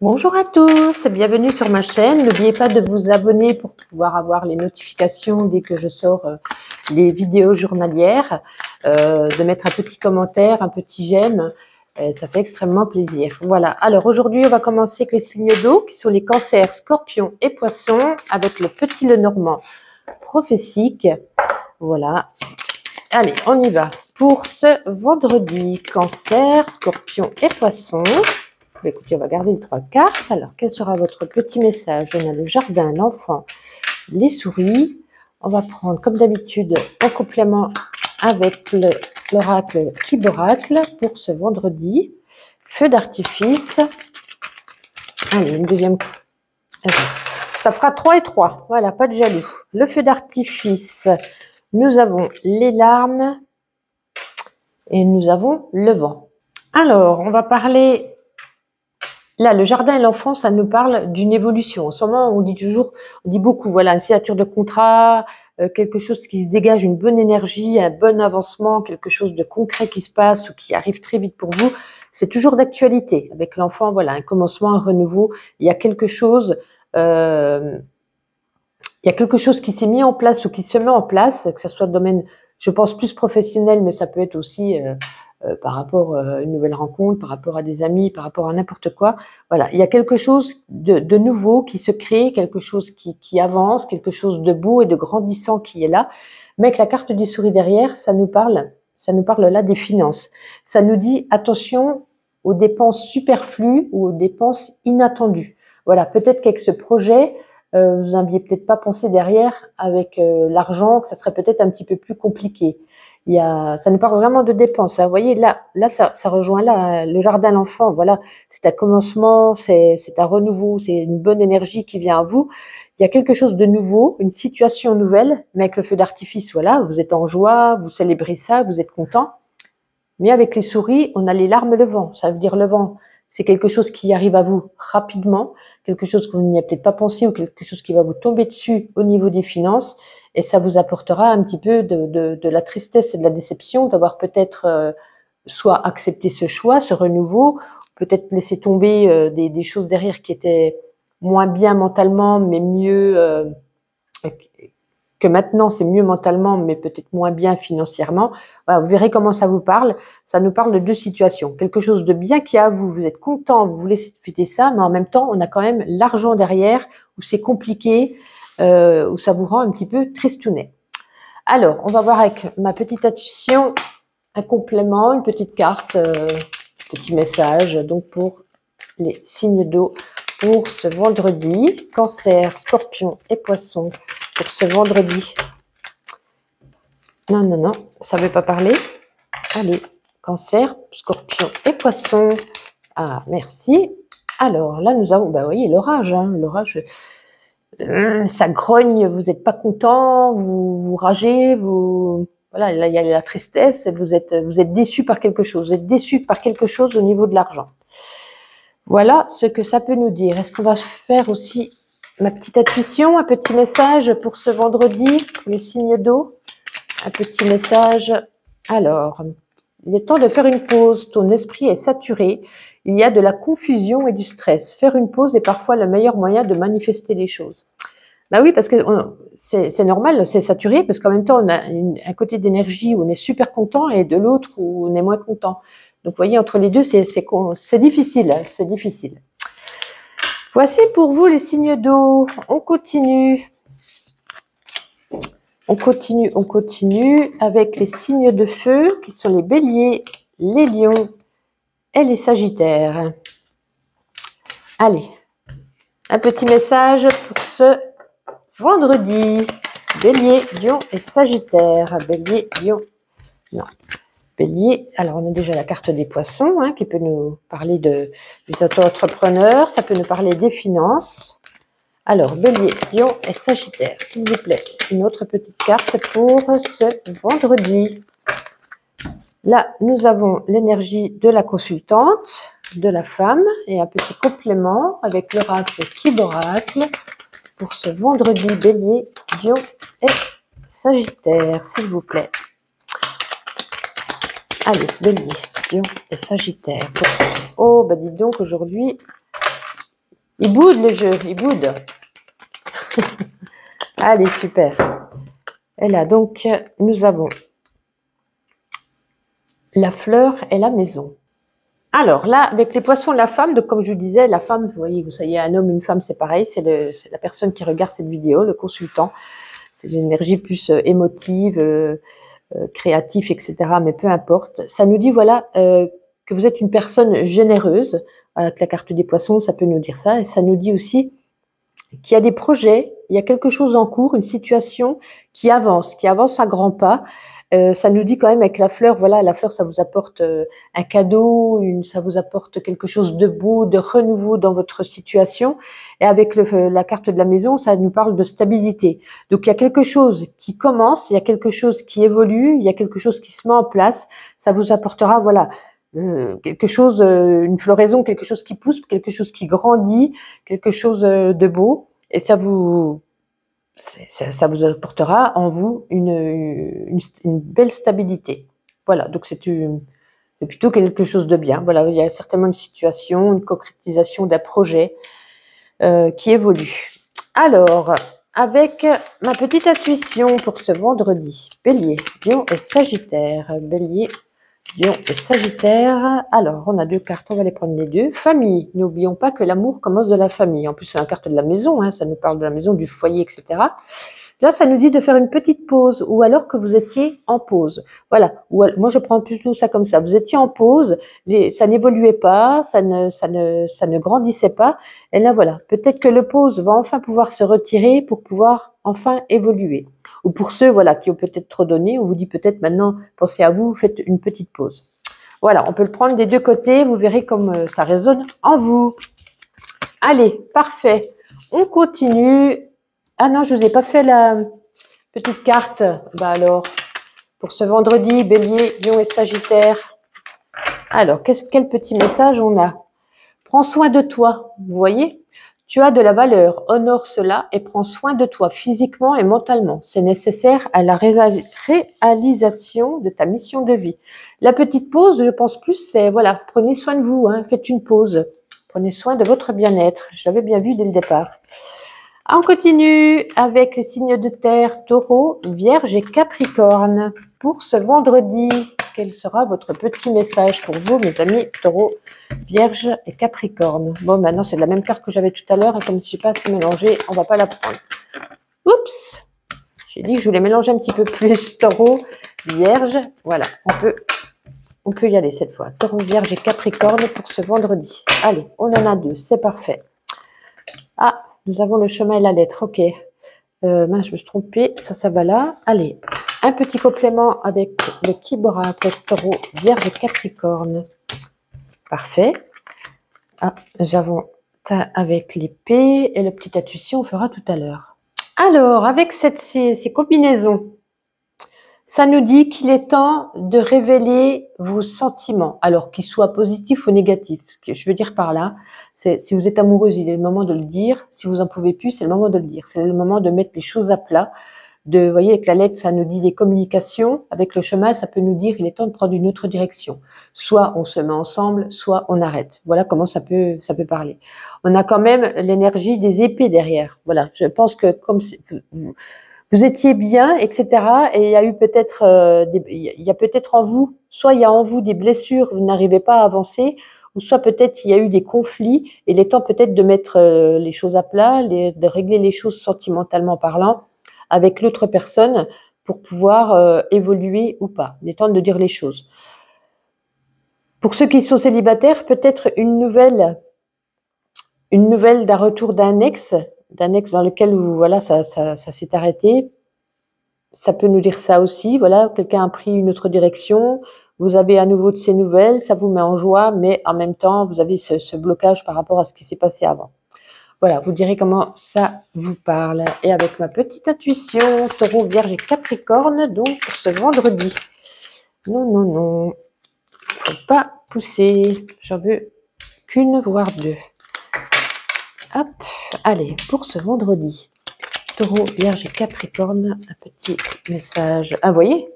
Bonjour à tous, bienvenue sur ma chaîne. N'oubliez pas de vous abonner pour pouvoir avoir les notifications dès que je sors les vidéos journalières, de mettre un petit commentaire, un petit j'aime, ça fait extrêmement plaisir. Voilà, alors aujourd'hui on va commencer avec les signes d'eau qui sont les cancers, scorpions et poissons avec le petit Lenormand prophétique. Voilà, allez on y va. Pour ce vendredi, cancer, scorpion et poissons. Écoutez, on va garder les 3 cartes. Alors, quel sera votre petit message? On a le jardin, l'enfant, les souris. On va prendre, comme d'habitude, un complément avec l'oracle Kiboracle pour ce vendredi. Feu d'artifice. Allez, une deuxième. Ça fera 3 et 3. Voilà, pas de jaloux. Le feu d'artifice. Nous avons les larmes et nous avons le vent. Alors, on va parler... Là, le jardin et l'enfant, ça nous parle d'une évolution. En ce moment, on dit beaucoup, voilà, une signature de contrat, quelque chose qui se dégage, une bonne énergie, un bon avancement, quelque chose de concret qui se passe ou qui arrive très vite pour vous. C'est toujours d'actualité. Avec l'enfant, voilà, un commencement, un renouveau. Il y a quelque chose, qui s'est mis en place ou qui se met en place, que ce soit dans le domaine, je pense, plus professionnel, mais ça peut être aussi... par rapport à une nouvelle rencontre, par rapport à des amis, par rapport à n'importe quoi. Voilà, il y a quelque chose de nouveau qui se crée, quelque chose qui avance, quelque chose de beau et de grandissant qui est là. Mais avec la carte du souris derrière, ça nous parle là des finances. Ça nous dit attention aux dépenses superflues ou aux dépenses inattendues. Voilà, peut-être qu'avec ce projet, vous n'aviez peut-être pas pensé derrière avec l'argent, que ça serait peut-être un petit peu plus compliqué. Ça nous parle vraiment de dépenses. Hein. Vous voyez, là, ça rejoint là le jardin l'enfant. Voilà, c'est un commencement, c'est un renouveau, c'est une bonne énergie qui vient à vous. Il y a quelque chose de nouveau, une situation nouvelle, mais avec le feu d'artifice, voilà, vous êtes en joie, vous célébrez ça, vous êtes content. Mais avec les souris, on a les larmes, le vent. Ça veut dire le vent, c'est quelque chose qui arrive à vous rapidement, quelque chose que vous n'y avez peut-être pas pensé ou quelque chose qui va vous tomber dessus au niveau des finances. Et ça vous apportera un petit peu de la tristesse et de la déception d'avoir peut-être soit accepté ce choix, ce renouveau, peut-être laissé tomber des choses derrière qui étaient moins bien mentalement, mais mieux que maintenant, c'est mieux mentalement, mais peut-être moins bien financièrement. Voilà, vous verrez comment ça vous parle. Ça nous parle de deux situations. Quelque chose de bien qui est à vous. Vous êtes content, vous voulez fêter ça, mais en même temps, on a quand même l'argent derrière, où c'est compliqué, où ça vous rend un petit peu tristounet. Alors, on va voir avec ma petite intuition un complément, une petite carte, petit message, donc pour les signes d'eau pour ce vendredi, cancer, scorpion et poisson pour ce vendredi. Non, ça ne veut pas parler. Allez, cancer, scorpion et poisson. Ah, merci. Alors là, nous avons, vous voyez, l'orage. Hein, l'orage, ça grogne, vous n'êtes pas content, vous ragez, voilà, là, il y a la tristesse, vous êtes déçu par quelque chose. Vous êtes déçu par quelque chose au niveau de l'argent. Voilà ce que ça peut nous dire. Est-ce qu'on va faire aussi ma petite intuition, un petit message pour ce vendredi, pour les signes d'eau? Un petit message. Alors, il est temps de faire une pause. Ton esprit est saturé. Il y a de la confusion et du stress. Faire une pause est parfois le meilleur moyen de manifester les choses. Bah oui, parce que c'est normal, c'est saturé, parce qu'en même temps, on a un côté d'énergie où on est super content et de l'autre où on est moins content. Donc, vous voyez, entre les deux, c'est difficile, hein, c'est difficile. Voici pour vous les signes d'eau. On continue. On continue avec les signes de feu qui sont les béliers, les lions et les sagittaires. Allez, un petit message pour ce vendredi. Bélier, lion et sagittaire. Bélier, lion, non. Bélier, alors on a déjà la carte des poissons hein, qui peut nous parler des auto-entrepreneurs, ça peut nous parler des finances. Alors, Bélier, Lion et Sagittaire, s'il vous plaît, une autre petite carte pour ce vendredi. Là, nous avons l'énergie de la consultante, de la femme, et un petit complément avec l'oracle Kiboracle pour ce vendredi, Bélier, Lion et Sagittaire, s'il vous plaît. Allez, Bélier, Lion et Sagittaire. Oh, bah dis donc, aujourd'hui, Il boude le jeu, il boude. Allez, super. Et là, donc, nous avons la fleur et la maison. Alors là, avec les poissons, la femme, donc comme je vous disais, la femme, vous voyez, ça y est, un homme, une femme, c'est pareil, c'est la personne qui regarde cette vidéo, le consultant. C'est une énergie plus émotive, créative, etc. Mais peu importe. Ça nous dit, voilà, que vous êtes une personne généreuse. Avec la carte des poissons, ça peut nous dire ça. Et ça nous dit aussi qu'il y a des projets, il y a quelque chose en cours, une situation qui avance à grands pas. Ça nous dit quand même avec la fleur, voilà, la fleur, ça vous apporte un cadeau, ça vous apporte quelque chose de beau, de renouveau dans votre situation. Et avec la carte de la maison, ça nous parle de stabilité. Donc il y a quelque chose qui commence, il y a quelque chose qui évolue, il y a quelque chose qui se met en place. Ça vous apportera, voilà, quelque chose, une floraison, quelque chose qui pousse, quelque chose qui grandit, quelque chose de beau. Et ça vous apportera en vous une belle stabilité. Voilà, donc c'est plutôt quelque chose de bien. Voilà, il y a certainement une situation, une concrétisation d'un projet qui évolue. Alors, avec ma petite intuition pour ce vendredi, Bélier, Lion et Sagittaire. Bélier, Lion et Sagittaire. Alors, on a 2 cartes, on va les prendre les 2. Famille, n'oublions pas que l'amour commence de la famille. En plus, c'est la carte de la maison, hein, ça nous parle de la maison, du foyer, etc. Là, ça nous dit de faire une petite pause, ou alors que vous étiez en pause. Voilà, moi je prends plutôt ça comme ça. Vous étiez en pause, ça n'évoluait pas, ça ne grandissait pas. Et là, voilà, peut-être que le pause va enfin pouvoir se retirer pour pouvoir enfin évoluer. Ou pour ceux, voilà, qui ont peut-être trop donné, on vous dit peut-être maintenant, pensez à vous, faites une petite pause. Voilà, on peut le prendre des deux côtés, vous verrez comme ça résonne en vous. Allez, parfait. On continue. Ah non, je vous ai pas fait la petite carte. Bah alors, pour ce vendredi, Bélier, Lion et Sagittaire. Alors, quel petit message on a? Prends soin de toi, vous voyez? Tu as de la valeur, honore cela et prends soin de toi physiquement et mentalement. C'est nécessaire à la réalisation de ta mission de vie. La petite pause, je pense plus, c'est, voilà, prenez soin de vous, hein, faites une pause. Prenez soin de votre bien-être. Je l'avais bien vu dès le départ. On continue avec les signes de terre, Taureau, Vierge et Capricorne. Pour ce vendredi, quel sera votre petit message pour vous, mes amis Taureau, Vierge et Capricorne? Bon, maintenant, c'est la même carte que j'avais tout à l'heure. Et comme je ne suis pas assez mélangée, on ne va pas la prendre. Oups! J'ai dit que je voulais mélanger un petit peu plus Taureau, Vierge. Voilà, on peut y aller cette fois. Taureau, Vierge et Capricorne pour ce vendredi. Allez, on en a 2, c'est parfait. Ah, nous avons le chemin et la lettre, ok. Mince, je me suis trompée, ça va là. Allez, un petit complément avec le petit boracle, Taureau, Vierge et Capricorne. Parfait. Ah, nous avons avec l'épée et la petite intuition, on fera tout à l'heure. Alors, avec ces combinaisons, ça nous dit qu'il est temps de révéler vos sentiments, alors qu'ils soient positifs ou négatifs. Ce que je veux dire par là, c'est si vous êtes amoureuse, il est le moment de le dire. Si vous en pouvez plus, c'est le moment de le dire. C'est le moment de mettre les choses à plat. Vous voyez, avec la lettre, ça nous dit des communications. Avec le chemin, ça peut nous dire il est temps de prendre une autre direction. Soit on se met ensemble, soit on arrête. Voilà comment ça peut parler. On a quand même l'énergie des épées derrière. Voilà, je pense que comme vous étiez bien, etc. Et il y a eu peut-être, il y a peut-être en vous, soit il y a en vous des blessures, vous n'arrivez pas à avancer, ou soit peut-être il y a eu des conflits, et il est temps peut-être de mettre les choses à plat, de régler les choses sentimentalement parlant avec l'autre personne pour pouvoir évoluer ou pas. Il est temps de dire les choses. Pour ceux qui sont célibataires, peut-être une nouvelle d'un retour d'un ex dans lequel voilà, ça s'est arrêté. Ça peut nous dire ça aussi, voilà, quelqu'un a pris une autre direction, vous avez à nouveau de ces nouvelles, ça vous met en joie, mais en même temps, vous avez ce blocage par rapport à ce qui s'est passé avant. Voilà, vous direz comment ça vous parle. Et avec ma petite intuition, Taureau, Vierge et Capricorne, donc pour ce vendredi. Non, faut pas pousser, j'en veux qu'une, voire 2. Hop, allez, pour ce vendredi, Taureau, Vierge et Capricorne, un petit message. Ah, vous voyez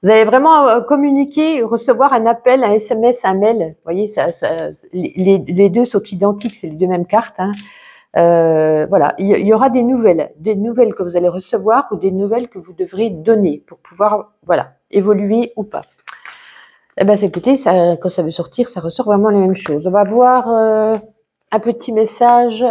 Vous allez vraiment communiquer, recevoir un appel, un SMS, un mail. Vous voyez, les deux sont identiques, c'est les deux mêmes cartes. Hein. Voilà, il y aura des nouvelles que vous allez recevoir ou des nouvelles que vous devrez donner pour pouvoir, voilà, évoluer ou pas. Eh ben, écoutez, ça, quand ça veut sortir, ça ressort vraiment les mêmes choses. On va voir un petit message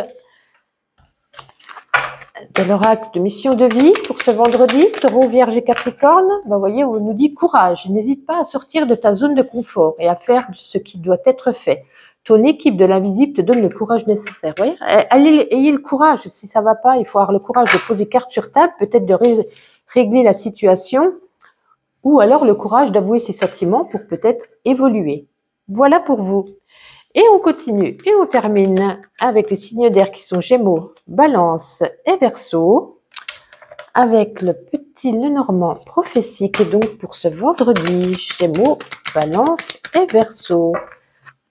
de l'oracle de mission de vie pour ce vendredi, Taureau, Vierge et Capricorne. Ben, vous voyez, on nous dit courage. N'hésite pas à sortir de ta zone de confort et à faire ce qui doit être fait. Ton équipe de l'invisible te donne le courage nécessaire. Vous voyez, ayez le courage. Si ça va pas, il faut avoir le courage de poser carte sur table, peut-être de régler la situation, ou alors le courage d'avouer ses sentiments pour peut-être évoluer. Voilà pour vous. Et on continue et on termine avec les signes d'air qui sont Gémeaux, Balance et Verseau, avec le petit Lenormand prophétique. Et donc pour ce vendredi, Gémeaux, Balance et Verseau.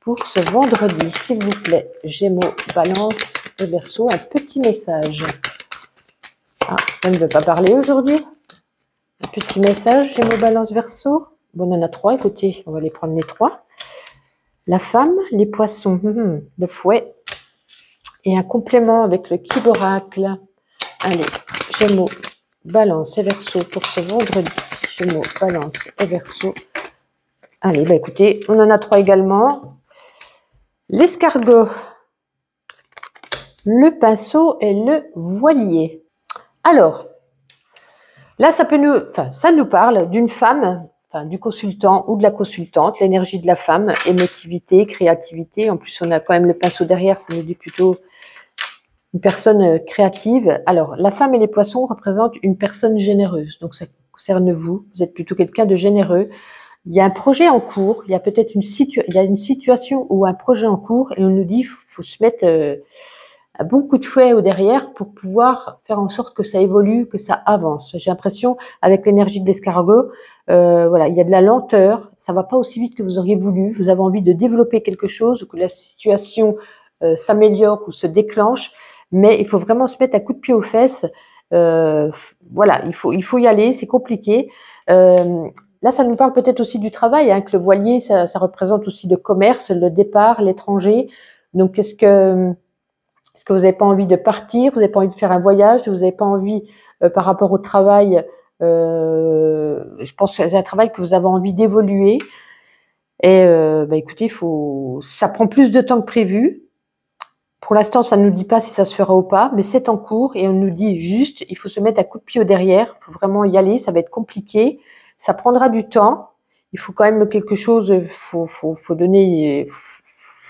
Pour ce vendredi, s'il vous plaît, Gémeaux, Balance et Verseau, un petit message. Ah, ça ne veut pas parler aujourd'hui. Un petit message, Gémeaux, Balance, Verseau. Bon, on en a 3, écoutez, on va les prendre les 3. La femme, les poissons, le fouet. Et un complément avec le key d'oracle. Allez, Gémeaux, Balance et Verseau pour ce vendredi. Gémeaux, Balance et Verseau. Allez, bah écoutez, on en a 3 également. L'escargot, le pinceau et le voilier. Alors, là, ça nous parle d'une femme, enfin, du consultant ou de la consultante, l'énergie de la femme, émotivité, créativité. En plus, on a quand même le pinceau derrière, ça nous dit plutôt une personne créative. Alors, la femme et les poissons représentent une personne généreuse. Donc, ça concerne vous. Vous êtes plutôt quelqu'un de généreux. Il y a un projet en cours. Il y a peut-être une situation ou un projet en cours et on nous dit faut se mettre un bon coup de fouet au derrière pour pouvoir faire en sorte que ça évolue, que ça avance. J'ai l'impression, avec l'énergie de l'escargot, voilà, il y a de la lenteur. Ça va pas aussi vite que vous auriez voulu. Vous avez envie de développer quelque chose ou que la situation s'améliore ou se déclenche. Mais il faut vraiment se mettre un coup de pied aux fesses. Voilà, il faut y aller. C'est compliqué. Là, ça nous parle peut-être aussi du travail, hein, que le voilier, ça représente aussi le commerce, le départ, l'étranger. Donc, est-ce que vous n'avez pas envie de partir, vous n'avez pas envie de faire un voyage, vous n'avez pas envie, par rapport au travail, je pense que c'est un travail que vous avez envie d'évoluer. Et bah, écoutez, ça prend plus de temps que prévu. Pour l'instant, ça ne nous dit pas si ça se fera ou pas, mais c'est en cours et on nous dit juste, il faut se mettre un coup de pied au derrière, il faut vraiment y aller, ça va être compliqué. Ça prendra du temps. Il faut quand même quelque chose. Faut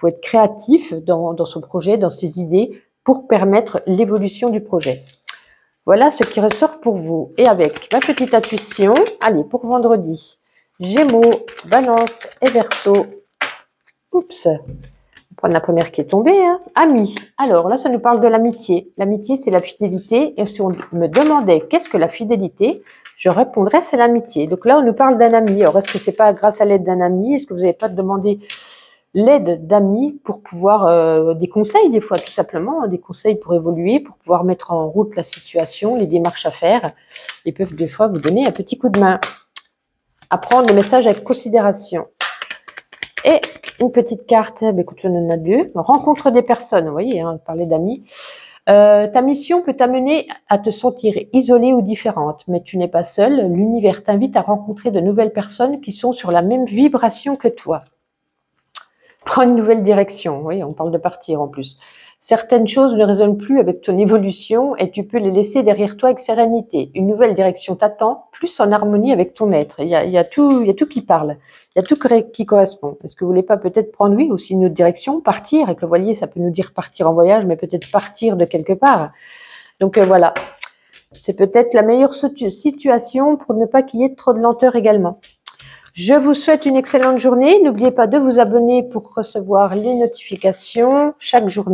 être créatif dans son projet, dans ses idées, pour permettre l'évolution du projet. Voilà ce qui ressort pour vous. Et avec ma petite intuition, allez pour vendredi. Gémeaux, Balance et Verseau. Oups. On va prendre la première qui est tombée. Hein. Amis. Alors là, ça nous parle de l'amitié. L'amitié, c'est la fidélité. Et si on me demandait qu'est-ce que la fidélité, je répondrais c'est l'amitié. Donc là, on nous parle d'un ami. Alors, est-ce que c'est pas grâce à l'aide d'un ami? Est-ce que vous n'avez pas demandé l'aide d'amis pour pouvoir, des conseils des fois, tout simplement, des conseils pour évoluer, pour pouvoir mettre en route la situation, les démarches à faire. Ils peuvent des fois vous donner un petit coup de main. À prendre le message avec considération. Et une petite carte, ben écoute, on en a 2. Rencontre des personnes, vous voyez, hein, on parlait d'amis. Ta mission peut t'amener à te sentir isolée ou différente, mais tu n'es pas seule. L'univers t'invite à rencontrer de nouvelles personnes qui sont sur la même vibration que toi. Prends une nouvelle direction. Oui, on parle de partir en plus. Certaines choses ne résonnent plus avec ton évolution et tu peux les laisser derrière toi avec sérénité. Une nouvelle direction t'attend, plus en harmonie avec ton être. Il y a tout qui parle. Il y a tout qui correspond. Est-ce que vous voulez pas peut-être prendre, oui, aussi une autre direction, partir? Avec le voilier, ça peut nous dire partir en voyage, mais peut-être partir de quelque part. Donc voilà. C'est peut-être la meilleure situation pour ne pas qu'il y ait trop de lenteur également. Je vous souhaite une excellente journée. N'oubliez pas de vous abonner pour recevoir les notifications chaque jour,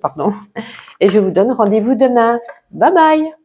pardon. Et je vous donne rendez-vous demain. Bye bye!